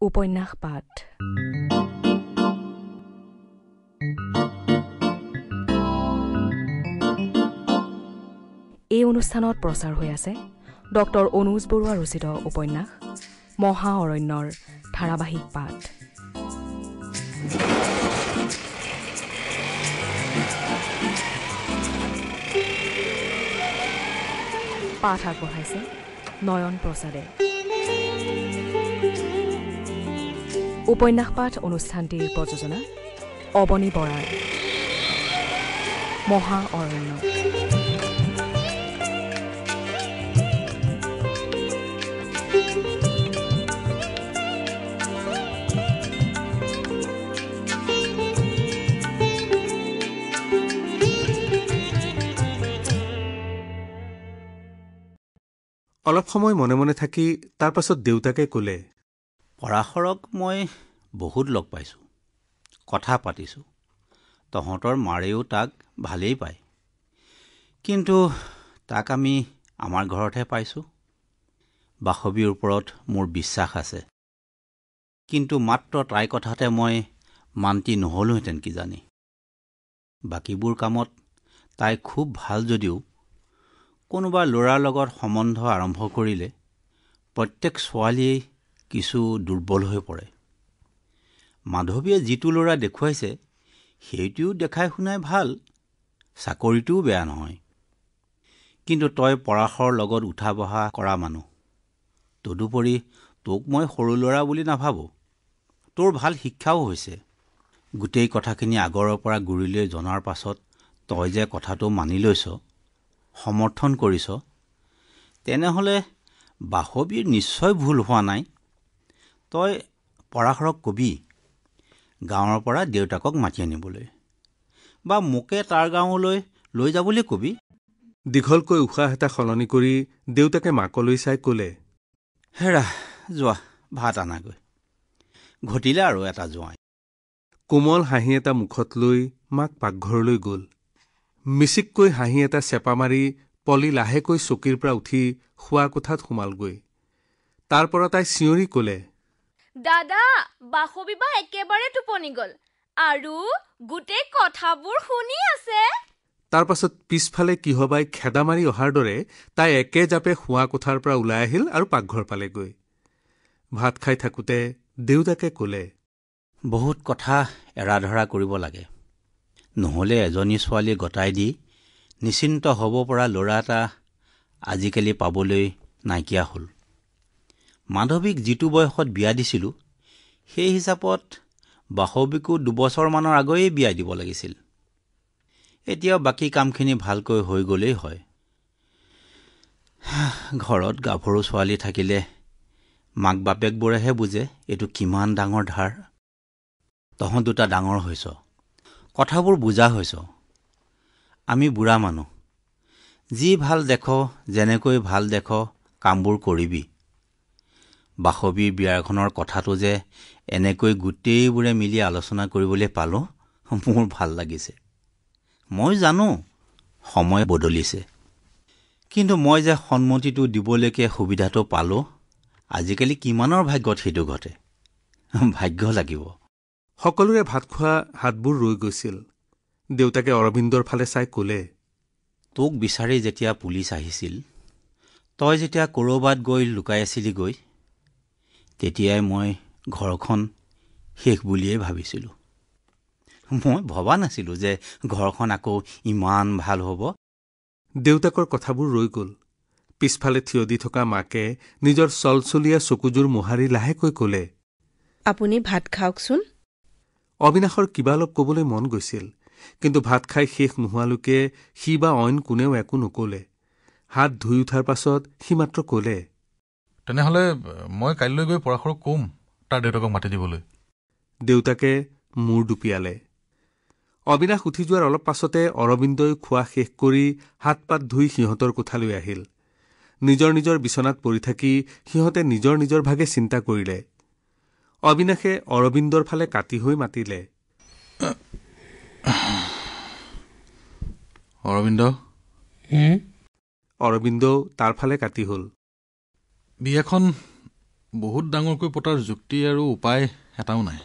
উপন্যাস পাঠ এই অনুষ্ঠানত প্ৰচাৰ হৈ আছে ডক্টৰ অনুজ বৰুৱা ৰচিত উপন্যাস মহা অৰণ্যৰ ধাৰাবাহিক পাঠ। পাঠ আগবঢ়াইছে নয়ন প্ৰসাদে। উপন্যাস পাঠ অনুষ্ঠানটিৰ প্ৰযোজনা অৱনী বৰাৰ। মহা অৰণ্য। অলপ সময় মনে মনে থাকি তাৰ পাছত দেউতাকে ক'লে, পৰাশৰক মই বহুত লগ পাইছোঁ, কথা পাতিছোঁ। তহঁতৰ মাৰেও তাক ভালেই পায়, কিন্তু তাক আমি আমাৰ ঘৰতহে পাইছোঁ। বাসৱীৰ ওপৰত মোৰ বিশ্বাস আছে, কিন্তু মাত্ৰ তাইৰ কথাতে মই মান্তি নহ'লোহেঁতেন কিজানি। বাকীবোৰ কামত তাই খুব ভাল যদিও কোনোবা ল'ৰাৰ লগত সম্বন্ধ আৰম্ভ কৰিলে প্ৰত্যেক ছোৱালীয়েই কিছু দুৰ্বল হৈ পৰে। মাধৱীয়ে যিটো ল'ৰা দেখুৱাইছে সেইটোও দেখাই শুনাই ভাল, চাকৰিটোও বেয়া নহয়। কিন্তু তই পৰাশৰ লগত উঠা বহা কৰা মানুহ, তদুপৰি তোক মই সৰু ল'ৰা বুলি নাভাবোঁ। তোৰ ভাল শিক্ষাও হৈছে। গোটেই কথাখিনি আগৰৰ পৰা গুৰিলৈ জনাৰ পাছত তই যে কথাটো মানি লৈছ, সমৰ্থন কৰিছ, তেনেহ'লে বাসৱীৰ নিশ্চয় ভুল হোৱা নাই। তই পৰাশৰক কবি গাঁৱৰ পৰা দেউতাকক মাতি আনিবলৈ, বা মোকে তাৰ গাঁৱলৈ লৈ যাবলৈ কবি। দীঘলকৈ উশাহ এটা সলনি কৰি দেউতাকে মাকলৈ চাই ক'লে, হেৰা, যোৱা ভাত আনাগৈ। ঘটিলে আৰু এটা জোঁৱাই। কোমল হাঁহি এটা মুখত লৈ মাক পাকঘৰলৈ গ'ল। মিচিককৈ হাঁহি এটা চেপা মাৰি পলি লাহেকৈ চকীৰ পৰা উঠি শোৱা কোঠাত সোমালগৈ। তাৰ পৰা তাই চিঞৰি ক'লে, দাদা, বাসৱী বা একেবাৰে টোপনি গ'ল আৰু গোটেই কথাবোৰ শুনি আছে। তাৰ পাছত পিছফালে কিহবাই খেদা মাৰি অহাৰ দৰে তাই একে জাপে শোৱা কোঠাৰ পৰা ওলাই আহিল আৰু পাকঘৰ পালেগৈ। ভাত খাই থাকোঁতে দেউতাকে ক'লে, বহুত কথা এৰা ধৰা কৰিব লাগে, নহ'লে এজনী ছোৱালী গতাই দি নিশ্চিন্ত হ'ব পৰা ল'ৰা এটা আজিকালি পাবলৈ নাইকিয়া হ'ল। মাধৱীক যিটো বয়সত বিয়া দিছিলোঁ সেই হিচাপত বাসৱীকো 2 বছৰমানৰ আগেয়ে বিয়া দিব লাগিছিল। এতিয়াও বাকী কামখিনি ভালকৈ হৈ গ'লেই হয়। ঘৰত গাভৰু ছোৱালী থাকিলে মাক বাপেকবোৰেহে বুজে এইটো কিমান ডাঙৰ ধাৰ। তহঁত দুটা ডাঙৰ হৈছ, কথাবোৰ বুজা হৈছ। আমি বুঢ়া মানুহ, যি ভাল দেখ, যেনেকৈ ভাল দেখ কামবোৰ কৰিবি। বাসৱীৰ বিয়াখনৰ কথাটো যে এনেকৈ গোটেইবোৰে মিলি আলোচনা কৰিবলৈ পালোঁ, মোৰ ভাল লাগিছে। মই জানো সময় বদলিছে, কিন্তু মই যে সন্মতিটো দিবলৈকে সুবিধাটো পালোঁ, আজিকালি কিমানৰ ভাগ্যত সেইটো ঘটে। ভাগ্য লাগিব। সকলোৰে ভাত খোৱা হাতবোৰ ৰৈ গৈছিল। দেউতাকে অৰবিন্দৰ ফালে চাই ক'লে, তোক বিচাৰি যেতিয়া পুলিচ আহিছিল, তই যেতিয়া ক'ৰবাত গৈ লুকাই আছিলিগৈ, তেতিয়াই মই ঘৰখন শেষ বুলিয়েই ভাবিছিলোঁ। মই ভবা নাছিলোঁ যে ঘৰখন আকৌ ইমান ভাল হ'ব। দেউতাকৰ কথাবোৰ ৰৈ গ'ল। পিছফালে থিয় দি থকা মাকে নিজৰ চলচলীয়া চকুযোৰ মোহাৰি লাহেকৈ ক'লে, আপুনি ভাত খাওকচোন। অবিনাশৰ কিবা অলপ ক'বলৈ মন গৈছিল, কিন্তু ভাত খাই শেষ নোহোৱালৈকে সি বা অইন কোনেও একো নক'লে। হাত ধুই উঠাৰ পাছত সি মাত্ৰ ক'লে, তেনেহ'লে মই কাইলৈ গৈ পৰাশৰক ক'ম তাৰ দেউতাকক মাতি দিবলৈ। দেউতাকে মূৰ দুপিয়ালে। অবিনাশ উঠি যোৱাৰ অলপ পাছতে অৰবিন্দই খোৱা শেষ কৰি হাত পাত ধুই সিহঁতৰ কোঠালৈ আহিল। নিজৰ নিজৰ বিচনাত পৰি থাকি সিহঁতে নিজৰ নিজৰ ভাগে চিন্তা কৰিলে। অবিনাশে অৰবিন্দৰ ফালে কাটি হৈ মাতিলে, অৰবিন্দ। অৰবিন্দও তাৰ ফালে কাটি হ'ল। বিয়াখন বহুত ডাঙৰকৈ পতাৰ যুক্তি আৰু উপায় এটাও নাই।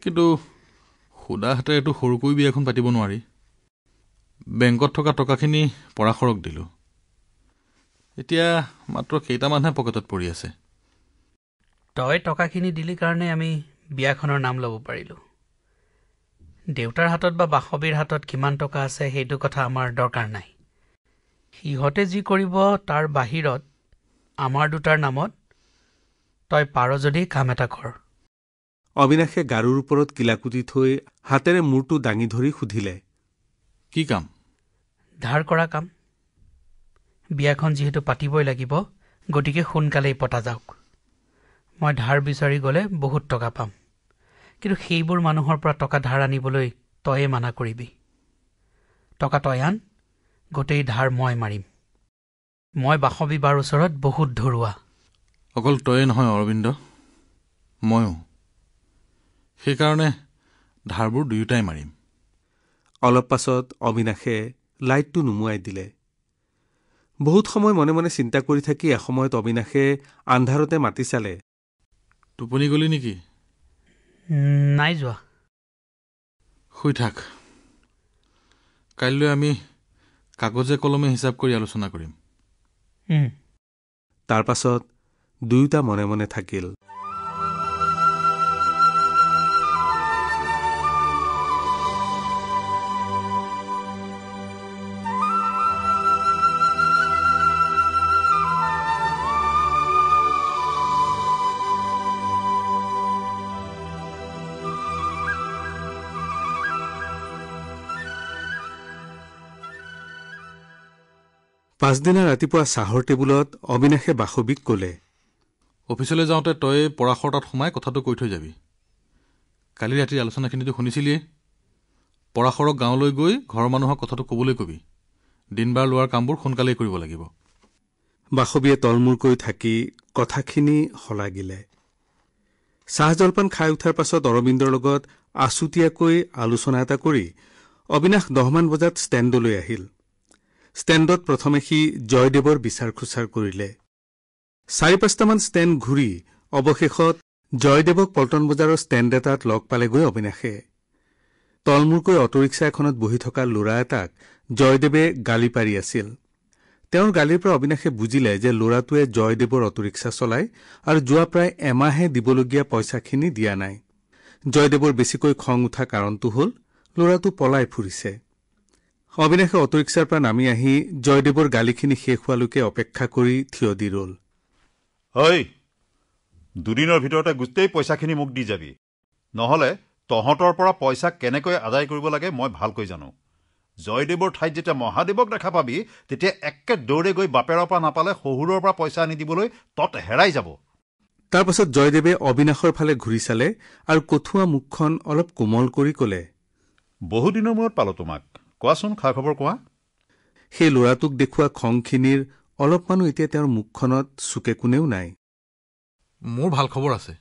কিন্তু সুদা হাতে এইটো সৰুকৈ বিয়াখন পাতিব নোৱাৰি। বেংকত থকা টকাখিনি পৰাশৰক দিলোঁ। এতিয়া মাত্ৰ কেইটামানহে পকেটত পৰি আছে। তই টকাখিনি দিলি কাৰণে আমি বিয়াখনৰ নাম ল'ব পাৰিলোঁ। দেউতাৰ হাতত বা বাসৱীৰ হাতত কিমান টকা আছে সেইটো কথা আমাৰ দৰকাৰ নাই। সিহঁতে যি কৰিব তাৰ বাহিৰত আমাৰ দুটাৰ নামত তই পাৰ যদি কাম এটা কৰ। অবিনাশে গাৰুৰ ওপৰত কিলাকুটি থৈ হাতেৰে মূৰটো দাঙি ধৰি সুধিলে, কি কাম? ধাৰ কৰা কাম। বিয়াখন যিহেতু পাতিবই লাগিব, গতিকে সোনকালেই পতা যাওক। মই ধাৰ বিচাৰি গ'লে বহুত টকা পাম, কিন্তু সেইবোৰ মানুহৰ পৰা টকা ধাৰ আনিবলৈ তয়ে মানা কৰিবি। টকা তই আন, গোটেই ধাৰ মই মাৰিম। মই বাসৱী বাৰ ওচৰত বহুত ধৰুৱা। অকল তয়ে নহয় অৰবিন্দ, ময়ো। সেইকাৰণে ধাৰবোৰ দুয়োটাই মাৰিম। অলপ পাছত অবিনাশে লাইটটো নুমুৱাই দিলে। বহুত সময় মনে মনে চিন্তা কৰি থাকি এসময়ত অবিনাশে আন্ধাৰতে মাতি চালে। টোপনি গলি নেকি? নাই যোৱা। শুই থাক। কাইলৈ আমি কাগজে কলমে হিচাপ কৰি আলোচনা কৰিম। তাৰ পাছত দুয়োটা মনে মনে থাকিল। পাছদিনা ৰাতিপুৱা চাহৰ টেবুলত অবিনাশে বাসৱীক ক'লে, অফিচলৈ যাওঁতে তই পৰাশৰ তাত সোমাই কথাটো কৈ থৈ যাবি। কালি ৰাতিৰ আলোচনাখিনিতো শুনিছিলিয়েই। পৰাশৰক গাঁৱলৈ গৈ ঘৰৰ মানুহক কথাটো ক'বলৈ কবি। দিন বাৰ লোৱাৰ কামবোৰ সোনকালেই কৰিব লাগিব। বাসৱীয়ে তলমূৰকৈ থাকি কথাখিনি শলাগিলে। চাহ জলপান খাই উঠাৰ পাছত অৰবিন্দৰ লগত আছুতীয়াকৈ আলোচনা এটা কৰি অবিনাশ 10 মান বজাত ষ্টেণ্ডলৈ আহিল। ষ্টেণ্ডত প্ৰথমে সি জয়দেৱৰ বিচাৰ খোচাৰ কৰিলে। 4-5টামান ষ্টেণ্ড ঘূৰি অৱশেষত জয়দেৱক পল্টন বজাৰৰ ষ্টেণ্ড এটাত লগ পালেগৈ অবিনাশে। তলমূৰকৈ অটৰিক্সা এখনত বহি থকা ল'ৰা এটাক জয়দেৱে গালি পাৰি আছিল। তেওঁৰ গালিৰ পৰা অবিনাশে বুজিলে যে ল'ৰাটোৱে জয়দেৱৰ অটৰিক্সা চলায় আৰু যোৱা প্ৰায় এমাহে দিবলগীয়া পইচাখিনি দিয়া নাই। জয়দেৱৰ বেছিকৈ খং উঠা কাৰণটো হ'ল ল'ৰাটো পলাই ফুৰিছে। অবিনাশে অটৰিক্সাৰ পৰা নামি আহি জয়দেৱৰ গালিখিনি শেষ হোৱালৈকে অপেক্ষা কৰি থিয় দি ৰ'ল। ঐ, দুদিনৰ ভিতৰতে গোটেই পইচাখিনি মোক দি যাবি, নহ'লে তহঁতৰ পৰা পইচা কেনেকৈ আদায় কৰিব লাগে মই ভালকৈ জানো। জয়দেৱৰ ঠাইত যেতিয়া মহাদেৱক দেখা পাবি তেতিয়া একে দৌৰে গৈ বাপেৰৰ পৰা নাপালে শহুৰৰ পৰা পইচা আনি দিবলৈ তত হেৰাই যাব। তাৰ পাছত জয়দেৱে অবিনাশৰ ফালে ঘূৰি চালে আৰু কঠুৱা মুখখন অলপ কোমল কৰি ক'লে, বহুদিনৰ মূৰত পালো তোমাক, কোৱাচোন খা খবৰ কোৱা। সেই ল'ৰাটোক দেখুওৱা খংখিনিৰ অলপমানো এতিয়া তেওঁৰ মুখখনত চুকে কোনেও নাই। মোৰ ভাল খবৰ আছে,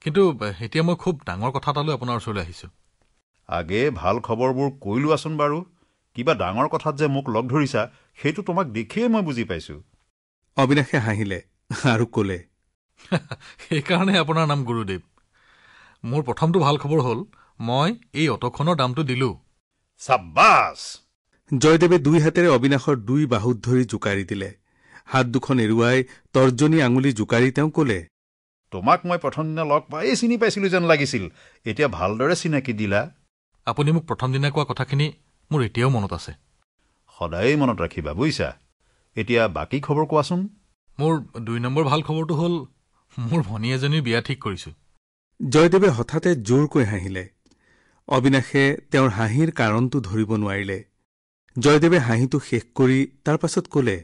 কিন্তু এতিয়া মই খুব ডাঙৰ কথা এটা লৈ আপোনাৰ ওচৰলৈ আহিছোঁ। আগে ভাল খবৰবোৰ কৈ লোৱাচোন বাৰু। কিবা ডাঙৰ কথাত যে মোক লগ ধৰিছা সেইটো তোমাক দেখিয়েই মই বুজি পাইছোঁ। অবিনাশে হাঁহিলে আৰু ক'লে, সেইকাৰণে আপোনাৰ নাম গুৰুদেৱ। মোৰ প্ৰথমটো ভাল খবৰ হ'ল মই এই অট'খনৰ দামটো দিলোঁ। চাব্বাছ! জয়দেৱে 2 হাতেৰে অবিনাশৰ 2 বাহুত ধৰি জোকাৰি দিলে। হাত দুখন এৰুৱাই তৰ্জনী আঙুলি জোকাৰি তেওঁ ক'লে, তোমাক মই প্ৰথম দিনা লগ পায়েই চিনি পাইছিলোঁ যেন লাগিছিল, এতিয়া ভালদৰে চিনাকি দিলা। আপুনি মোক প্ৰথম দিনা কোৱা কথাখিনি মোৰ এতিয়াও মনত আছে। সদায়েই মনত ৰাখিবা বুজিছা। এতিয়া বাকী খবৰ কোৱাচোন। মোৰ 2 নম্বৰ ভাল খবৰটো হ'ল মোৰ ভনী এজনীৰ বিয়া ঠিক কৰিছোঁ। জয়দেৱে হঠাতে জোৰকৈ হাঁহিলে। অবিনাশে তেওঁৰ হাঁহিৰ কাৰণটো ধৰিব নোৱাৰিলে। জয়দেৱে হাঁহিটো শেষ কৰি তাৰ পাছত ক'লে,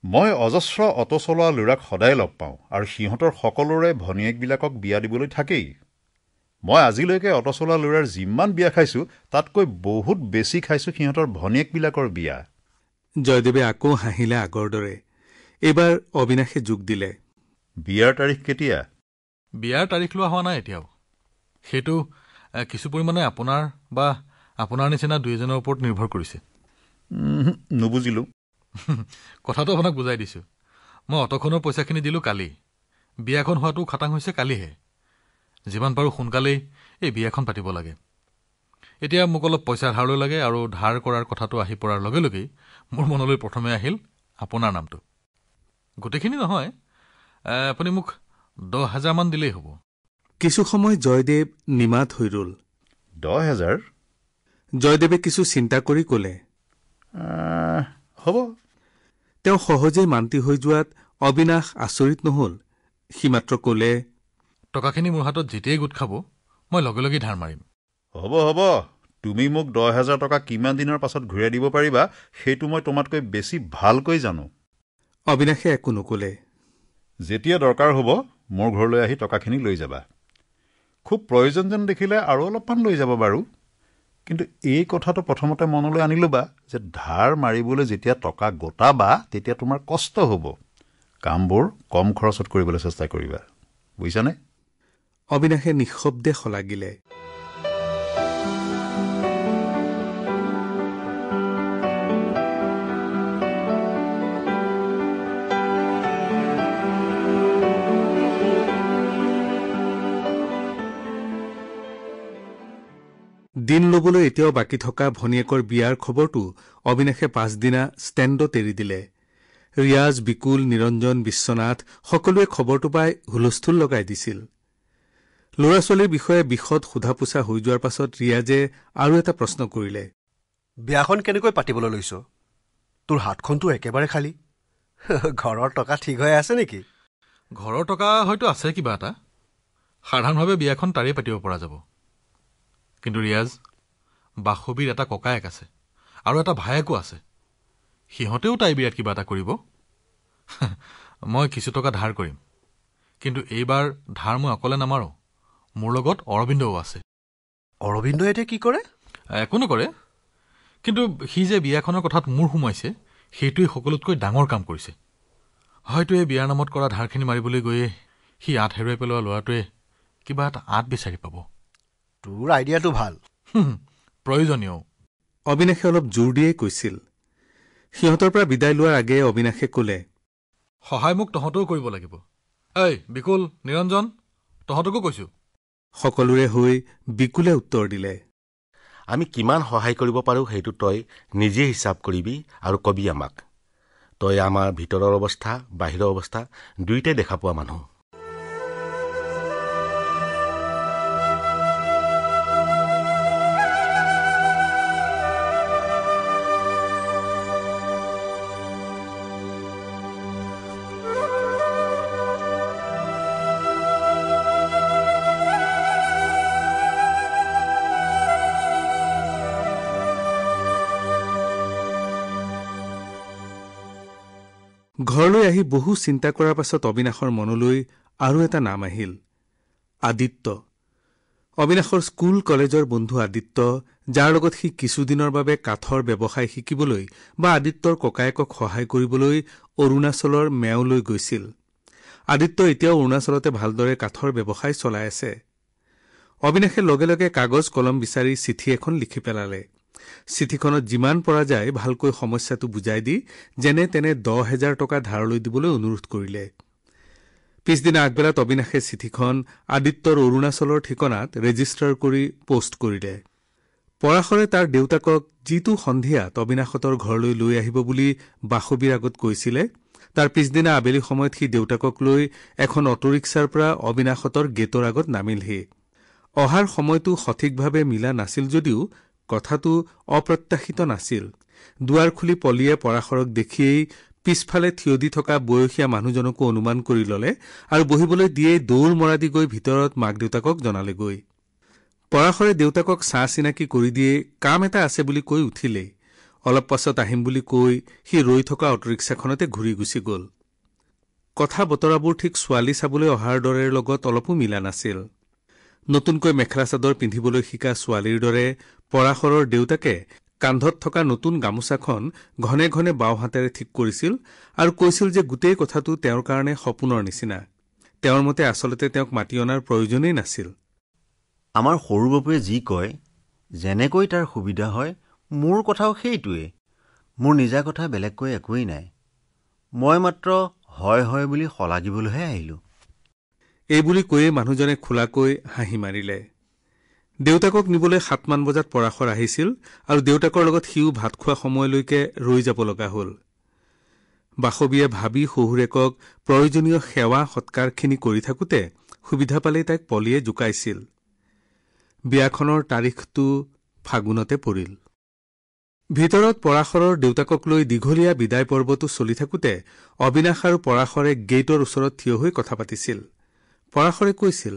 মই অজস্ৰ অটো চলোৱা ল'ৰাক সদায় লগ পাওঁ আৰু সিহঁতৰ সকলোৰে ভনীয়েকবিলাকক বিয়া দিবলৈ থাকেই। মই আজিলৈকে অটো চলোৱা ল'ৰাৰ যিমান বিয়া খাইছোঁ তাতকৈ বহুত বেছি খাইছোঁ সিহঁতৰ ভনীয়েকবিলাকৰ বিয়া। জয়দেৱে আকৌ হাঁহিলে আগৰ দৰে। এইবাৰ অবিনাশে যোগ দিলে, বিয়াৰ তাৰিখ কেতিয়া? বিয়াৰ তাৰিখ লোৱা হোৱা নাই এতিয়াও। সেইটো কিছু পৰিমাণে আপোনাৰ বা আপোনাৰ নিচিনা 2এজনৰ ওপৰত নিৰ্ভৰ কৰিছে। নুবুজিলোঁ। কথাটো আপোনাক বুজাই দিছোঁ। মই অট'খনৰ পইচাখিনি দিলোঁ কালি, বিয়াখন হোৱাটো খাটাং হৈছে কালিহে। যিমান পাৰোঁ সোনকালেই এই বিয়াখন পাতিব লাগে। এতিয়া মোক অলপ পইচা ধাৰলৈ লাগে, আৰু ধাৰ কৰাৰ কথাটো আহি পৰাৰ লগে লগেই মোৰ মনলৈ প্ৰথমে আহিল আপোনাৰ নামটো। গোটেইখিনি নহয়, আপুনি মোক 10,000 মান দিলেই হ'ব। কিছু সময় জয়দেৱ নিমাত হৈ ৰল। 10,000? জয়দেৱে কিছু চিন্তা কৰি ক'লে, হ'ব। তেওঁ সহজেই মান্তি হৈ যোৱাত অবিনাশ আচৰিত নহল। সি মাত্ৰ ক'লে, টকাখিনি মোৰ হাতত যেতিয়াই গোট খাব মই লগে লগেই ধাৰ মাৰিম। হ'ব। তুমি মোক 10,000 টকা কিমান দিনৰ পাছত ঘূৰাই দিব পাৰিবা সেইটো মই তোমাতকৈ বেছি ভালকৈ জানো। অবিনাশে একো নকলে। যেতিয়া দৰকাৰ হ'ব মোৰ ঘৰলৈ আহি টকাখিনি লৈ যাবা। খুব প্ৰয়োজন যেন দেখিলে আৰু অলপমান লৈ যাব বাৰু। কিন্তু এই কথাটো প্ৰথমতে মনলৈ আনি ল'বা যে ধাৰ মাৰিবলৈ যেতিয়া টকা গোটাবা তেতিয়া তোমাৰ কষ্ট হ'ব। কামবোৰ কম খৰচত কৰিবলৈ চেষ্টা কৰিবা, বুজিছানে? অবিনাশে নিঃশব্দে শলাগিলে। দিন ল'বলৈ এতিয়াও বাকী থকা ভনীয়েকৰ বিয়াৰ খবৰটো অবিনাশে পাছদিনা ষ্টেণ্ডত এৰি দিলে। ৰিয়াজ, বিকুল, নিৰঞ্জন, বিশ্বনাথ সকলোৱে খবৰটো পাই হুলস্থুল লগাই দিছিল। ল'ৰা ছোৱালীৰ বিষয়ে বিশদ সোধা পোছা হৈ যোৱাৰ পাছত ৰিয়াজে আৰু এটা প্ৰশ্ন কৰিলে, বিয়াখন কেনেকৈ পাতিবলৈ লৈছ? তোৰ হাতখনতো একেবাৰে খালী। ঘৰৰ টকা ঠিক হৈ আছে নেকি? ঘৰৰ টকা হয়তো আছে কিবা এটা। সাধাৰণভাৱে বিয়াখন তাৰেই পাতিব পৰা যাব। কিন্তু ৰিয়াজ, বাসৱীৰ এটা ককায়েক আছে আৰু এটা ভায়েকো আছে। সিহঁতেও তাই বিয়াত কিবা এটা কৰিব। মই কিছু টকা ধাৰ কৰিম, কিন্তু এইবাৰ ধাৰ মই অকলে নামাৰোঁ। মোৰ লগত অৰবিন্দও আছে। অৰবিন্দই এতিয়া কি কৰে? একো নকৰে, কিন্তু সি যে বিয়াখনৰ কথাত মূৰ সোমাইছে সেইটোৱে সকলোতকৈ ডাঙৰ কাম কৰিছে। হয়তো এই বিয়াৰ নামত কৰা ধাৰখিনি মাৰিবলৈ গৈয়ে সি আঁত হেৰুৱাই পেলোৱা ল'ৰাটোৱে কিবা এটা আঁত বিচাৰি পাব। তোৰ আইডিয়াটো ভাল। প্ৰয়োজনীয়। অবিনাশে অলপ জোৰ দিয়েই কৈছিল। সিহঁতৰ পৰা বিদায় লোৱাৰ আগেয়ে অবিনাশে ক'লে, সহায় মোক তহঁতেও কৰিব লাগিব। এই বিকুল, নিৰঞ্জন, তহঁতকো কৈছো। সকলোৰে হৈ বিকুলে উত্তৰ দিলে, আমি কিমান সহায় কৰিব পাৰোঁ সেইটো তই নিজে হিচাপ কৰিবি আৰু কবি আমাক। তই আমাৰ ভিতৰৰ অৱস্থা বাহিৰৰ অৱস্থা দুয়োটাই দেখা পোৱা মানুহ। ঘৰলৈ আহি বহু চিন্তা কৰাৰ পাছত অবিনাশৰ মনলৈ আৰু এটা নাম আহিল, আদিত্য। অবিনাশৰ স্কুল কলেজৰ বন্ধু আদিত্য, যাৰ লগত সি কিছুদিনৰ বাবে কাঠৰ ব্যৱসায় শিকিবলৈ বা আদিত্যৰ ককায়েকক সহায় কৰিবলৈ অৰুণাচলৰ মেওলৈ গৈছিল। আদিত্য এতিয়াও অৰুণাচলতে ভালদৰে কাঠৰ ব্যৱসায় চলাই আছে। অবিনাশে লগে লগে কাগজ কলম বিচাৰি চিঠি এখন লিখি পেলালে। চিঠিখনত যিমান পৰা যায় ভালকৈ সমস্যাটো বুজাই দি যেনে তেনে 10,000 টকা ধাৰলৈ দিবলৈ অনুৰোধ কৰিলে। পিছদিনা আগবেলাত অবিনাশে চিঠিখন আদিত্যৰ অৰুণাচলৰ ঠিকনাত ৰেজিষ্টাৰ কৰি পোষ্ট কৰিলে। পৰাশৰে তাৰ দেউতাকক যিটো সন্ধিয়াত অবিনাশহঁতৰ ঘৰলৈ লৈ আহিব বুলি বাসৱীৰ আগত কৈছিলে, তাৰ পিছদিনা আবেলি সময়ত সি দেউতাকক লৈ এখন অটোৰিক্সাৰ পৰা অবিনাশহঁতৰ গেটৰ আগত নামিলহি। অহাৰ সময়টো সঠিকভাৱে মিলা নাছিল যদিও কথাটো অপ্ৰত্যাশিত নাছিল। দুৱাৰ খুলি পলিয়ে পৰাশৰক দেখিয়েই পিছফালে থিয় দি থকা বয়সীয়া মানুহজনকো অনুমান কৰি ললে আৰু বহিবলৈ দিয়েই দৌৰ মৰা দি গৈ ভিতৰত মাক দেউতাকক জনালেগৈ। পৰাশৰে দেউতাকক চাহ চিনাকি কৰি দিয়ে কাম এটা আছে বুলি কৈ উঠিলেই। অলপ পাছত আহিম বুলি কৈ সি ৰৈ থকা অটোৰিক্সাখনতে ঘূৰি গুচি গ'ল। কথা বতৰাবোৰ ঠিক ছোৱালী চাবলৈ অহাৰ দৰেৰ লগত অলপো মিলা নাছিল। নতুনকৈ মেখেলা চাদৰ পিন্ধিবলৈ শিকা ছোৱালীৰ দৰে পৰাশৰৰ দেউতাকে কান্ধত থকা নতুন গামোচাখন ঘনে ঘনে বাওঁ হাতেৰে ঠিক কৰিছিল আৰু কৈছিল যে গোটেই কথাটো তেওঁৰ কাৰণে সপোনৰ নিচিনা। তেওঁৰ মতে আচলতে তেওঁক মাতি অনাৰ প্ৰয়োজনেই নাছিল। আমাৰ সৰু বাপুৱে যি কয় যেনেকৈ তাৰ সুবিধা হয় মোৰ কথাও সেইটোৱেই। মোৰ নিজা কথা বেলেগকৈ একোৱেই নাই। মই মাত্ৰ হয় হয় বুলি শলাগিবলৈহে আহিলোঁ। এইবুলি কৈয়ে মানুহজনে খোলাকৈ হাঁহি মাৰিলে। দেউতাকক নিবলৈ 7মান বজাত পৰাশৰ আহিছিল আৰু দেউতাকৰ লগত সিও ভাত খোৱা সময়লৈকে ৰৈ যাব লগা হ'ল। বাসৱীয়ে ভাবি শহুৰেকক প্ৰয়োজনীয় সেৱা সৎকাৰখিনি কৰি থাকোঁতে সুবিধা পালেই তাইক পলিয়ে জোকাইছিল। বিয়াখনৰ তাৰিখটো ফাগুনতে পৰিল। ভিতৰত পৰাশৰৰ দেউতাকক লৈ দীঘলীয়া বিদায় পৰ্বটো চলি থাকোঁতে অবিনাশ আৰু পৰাশৰে গেইটৰ ওচৰত থিয় হৈ কথা পাতিছিল। পৰাশৰে কৈছিল,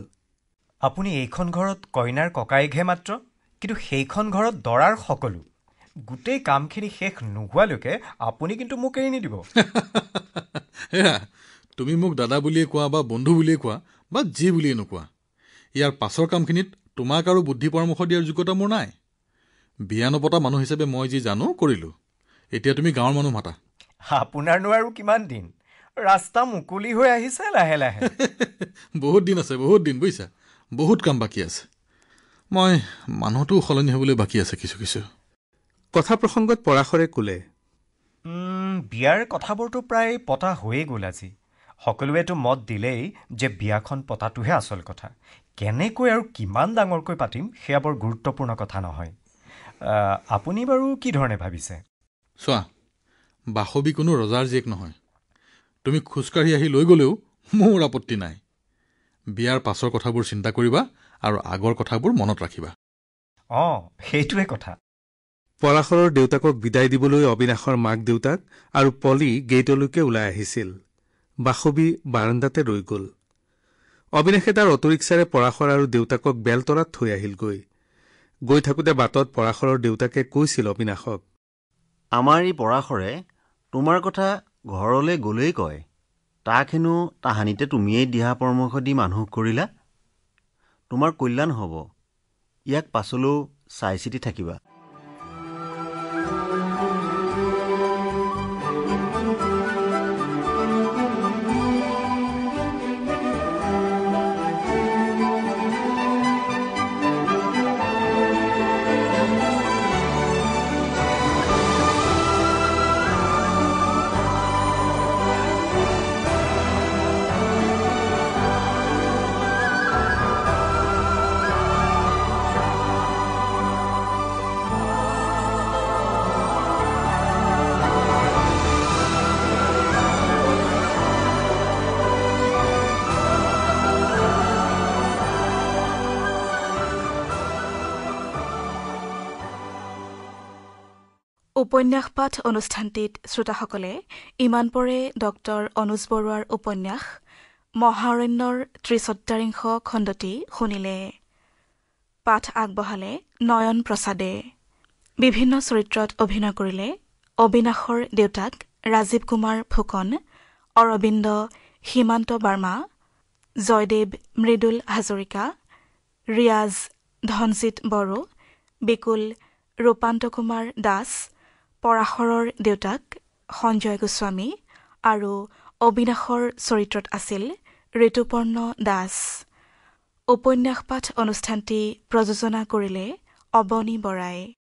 আপুনি এইখন ঘৰত কইনাৰ ককায়েকহে মাত্ৰ, কিন্তু সেইখন ঘৰত দৰাৰ সকলো। গোটেই কামখিনি শেষ নোহোৱালৈকে আপুনি কিন্তু মোক এৰি নিদিব। তুমি মোক দাদা বুলিয়ে কোৱা বা বন্ধু বুলিয়ে কোৱা বা যি বুলিয়ে নোকোৱা, ইয়াৰ পাছৰ কামখিনিত তোমাক আৰু বুদ্ধি পৰামৰ্শ দিয়াৰ যোগ্যতা মোৰ নাই। বিয়া নপতা মানুহ হিচাপে মই যি জানো কৰিলোঁ। এতিয়া তুমি গাঁৱৰ মানুহ মাতা। আপোনাৰনো আৰু কিমান দিন? ৰাস্তা মুকলি হৈ আহিছে লাহে লাহে। বহুত দিন আছে, বহুত দিন, বুজিছা। বহুত কাম বাকী আছে। মই মানুহটো সলনি হ'বলৈ বাকী আছে কিছু কিছু। কথা প্ৰসংগত পৰাশৰে ক'লে, বিয়াৰ কথাবোৰতো প্ৰায় পতা হৈয়ে গ'ল আজি। সকলোৱেতো মত দিলেই যে বিয়াখন পতাটোহে আচল কথা। কেনেকৈ আৰু কিমান ডাঙৰকৈ পাতিম সেয়া বৰ গুৰুত্বপূৰ্ণ কথা নহয়। আপুনি বাৰু কি ধৰণে ভাবিছে? চোৱা, বাসৱী কোনো ৰজাৰ জীয়েক নহয়। তুমি খোজকাঢ়ি আহি লৈ গ'লেও মোৰ আপত্তি নাই। বিয়াৰ পাছৰ কথাবোৰ চিন্তা কৰিবা আৰু আগৰ কথাবোৰ মনত ৰাখিবা। সেইটোৱে কথা। পৰাশৰৰ দেউতাকক বিদায় দিবলৈ অবিনাশৰ মাক দেউতাক আৰু পলি গেইটলৈকে ওলাই আহিছিল। বাসৱী বাৰাণ্ডাতে ৰৈ গ'ল। অবিনাশে তাৰ অটোৰিক্সাৰে পৰাশৰ আৰু দেউতাকক বেলতলাত থৈ আহিলগৈ। গৈ থাকোঁতে বাটত পৰাশৰৰ দেউতাকে কৈছিল অবিনাশক, আমাৰ এই পৰাশৰে তোমাৰ কথা ঘৰলৈ গ'লেই কয়। তাক হেনো তাহানিতে তুমিয়েই দিহা পৰামৰ্শ দি মানুহ কৰিলা। তোমাৰ কল্যাণ হ'ব। ইয়াক পাছলৈও চাই চিতি থাকিবা। উপন্যাস পাঠ অনুষ্ঠানটিত শ্ৰোতাসকলে ইমান পৰে ডক্টৰ অনুজ বৰুৱাৰ উপন্যাস মহাৰণ্যৰ ৩৩ খণ্ডটি শুনিলে। পাঠ আগবঢ়ালে নয়ন প্ৰসাদে। বিভিন্ন চৰিত্ৰত অভিনয় কৰিলে অবিনাশৰ দেউতাক ৰাজীৱ কুমাৰ ফুকন, অৰবিন্দ সীমান্ত বাৰ্মা, জয়দেৱ মৃদুল হাজৰিকা, ৰিয়াজ ধনজিৎ বড়ো, বিকুল ৰূপান্ত কুমাৰ দাস, পৰাশৰৰ দেউতাক সঞ্জয় গোস্বামী আৰু অবিনাশৰ চৰিত্ৰত আছিল ঋতুপৰ্ণ দাস। উপন্যাস পাঠ অনুষ্ঠানটি প্ৰযোজনা কৰিলে অৱনী বৰাই।